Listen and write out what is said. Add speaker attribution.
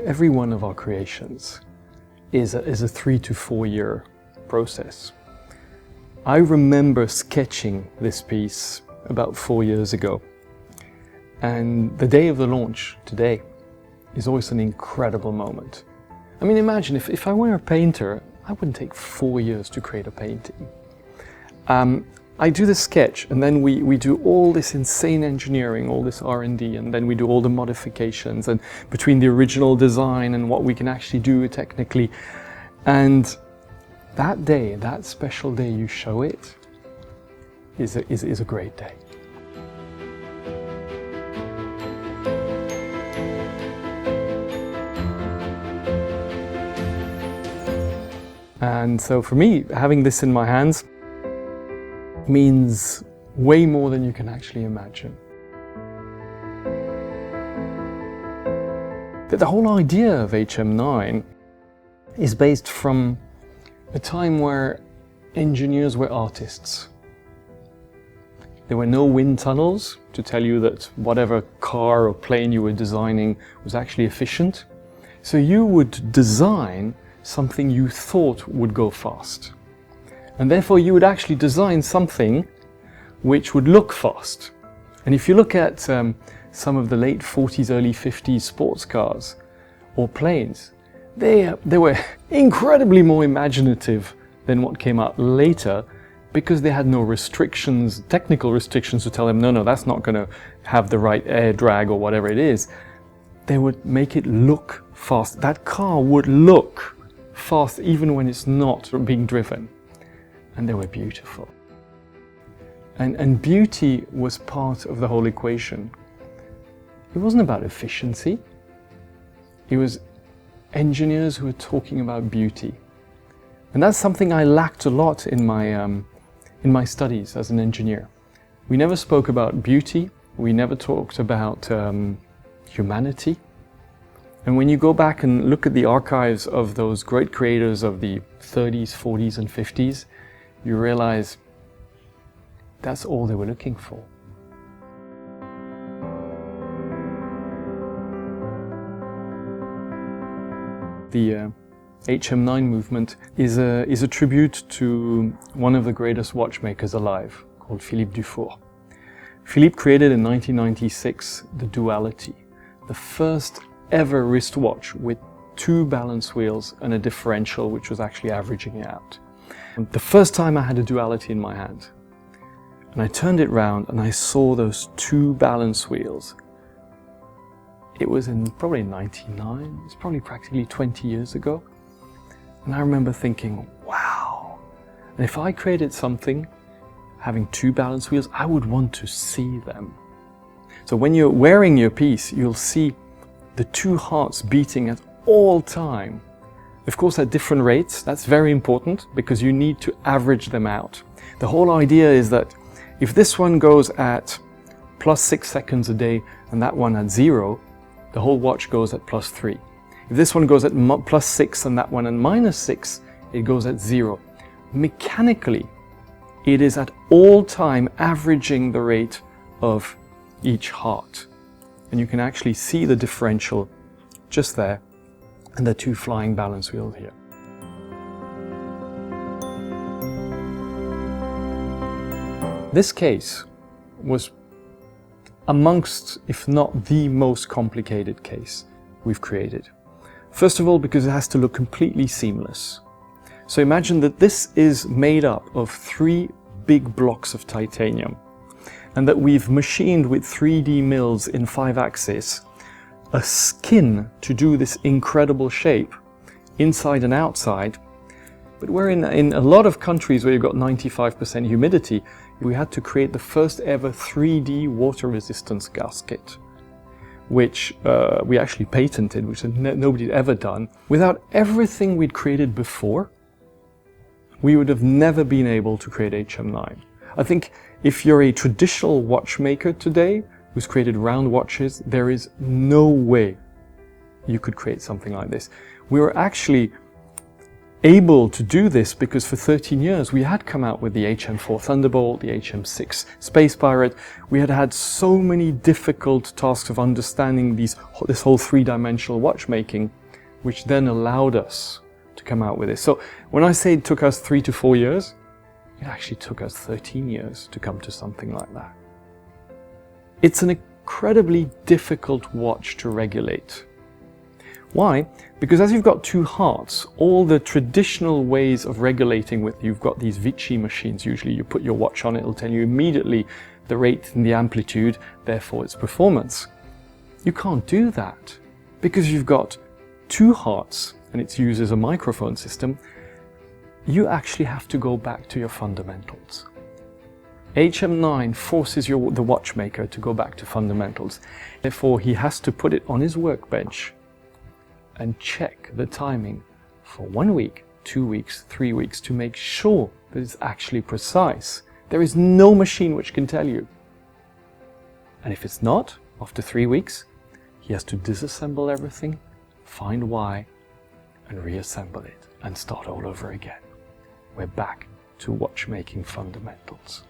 Speaker 1: every one of our creations is a 3 to 4 year process. I remember sketching this piece about 4 years ago, and the day of the launch, today, is always an incredible moment. I mean, imagine if I were a painter, I wouldn't take 4 years to create a painting. I do the sketch, and then we do all this insane engineering, all this R&D, and then we do all the modifications, and between the original design and what we can actually do technically. And that day, that special day you show it, is a great day. And so for me, having this in my hands means way more than you can actually imagine. The whole idea of HM9 is based from a time where engineers were artists. There were no wind tunnels to tell you that whatever car or plane you were designing was actually efficient. So you would design something you thought would go fast. And therefore you would actually design something which would look fast. And if you look at some of the late 40s, early 50s sports cars or planes, they were incredibly more imaginative than what came out later, because they had no restrictions, technical restrictions to tell them, no, that's not going to have the right air drag or whatever it is. They would make it look fast. That car would look fast even when it's not being driven. And they were beautiful. And beauty was part of the whole equation. It wasn't about efficiency. It was engineers who were talking about beauty. And that's something I lacked a lot in my studies as an engineer. We never spoke about beauty. We never talked about humanity. And when you go back and look at the archives of those great creators of the 30s, 40s, and 50s, you realize that's all they were looking for. The HM9 movement is a tribute to one of the greatest watchmakers alive, called Philippe Dufour. Philippe created in 1996 the Duality, the first ever wristwatch with 2 balance wheels and a differential which was actually averaging it out. The first time I had a Duality in my hand, and I turned it round and I saw those 2 balance wheels. It was in probably 99, it's probably practically 20 years ago. And I remember thinking, wow, and if I created something having 2 balance wheels, I would want to see them. So when you're wearing your piece, you'll see the 2 hearts beating at all time. Of course, at different rates. That's very important because you need to average them out. The whole idea is that if this one goes at +6 seconds a day and that one at 0, the whole watch goes at +3. If this one goes at +6 and that one at -6, it goes at 0. Mechanically, it is at all time averaging the rate of each heart. And you can actually see the differential just there, and the 2 flying balance wheels here. This case was amongst, if not the most complicated case we've created. First of all, because it has to look completely seamless. So imagine that this is made up of 3 big blocks of titanium, and that we've machined with 3D mills in 5 axis a skin to do this incredible shape, inside and outside. But we're in a lot of countries where you've got 95% humidity, we had to create the first ever 3D water resistance gasket, which we actually patented, which nobody had ever done. Without everything we'd created before, we would have never been able to create HM9. I think if you're a traditional watchmaker today, who's created round watches, there is no way you could create something like this. We were actually able to do this because for 13 years we had come out with the HM4 Thunderbolt, the HM6 Space Pirate. We had had so many difficult tasks of understanding this whole three-dimensional watchmaking, which then allowed us to come out with this. So when I say it took us 3 to 4 years, it actually took us 13 years to come to something like that. It's an incredibly difficult watch to regulate. Why? Because as you've got two hearts, all the traditional ways of regulating with, you've got these Vichy machines, usually you put your watch on, it'll tell you immediately the rate and the amplitude, therefore its performance. You can't do that because you've got two hearts and it's used as a microphone system. You actually have to go back to your fundamentals. HM9 forces the watchmaker to go back to fundamentals. Therefore, he has to put it on his workbench and check the timing for 1 week, 2 weeks, 3 weeks to make sure that it's actually precise. There is no machine which can tell you. And if it's not, after 3 weeks, he has to disassemble everything, find why, and reassemble it and start all over again. We're back to watchmaking fundamentals.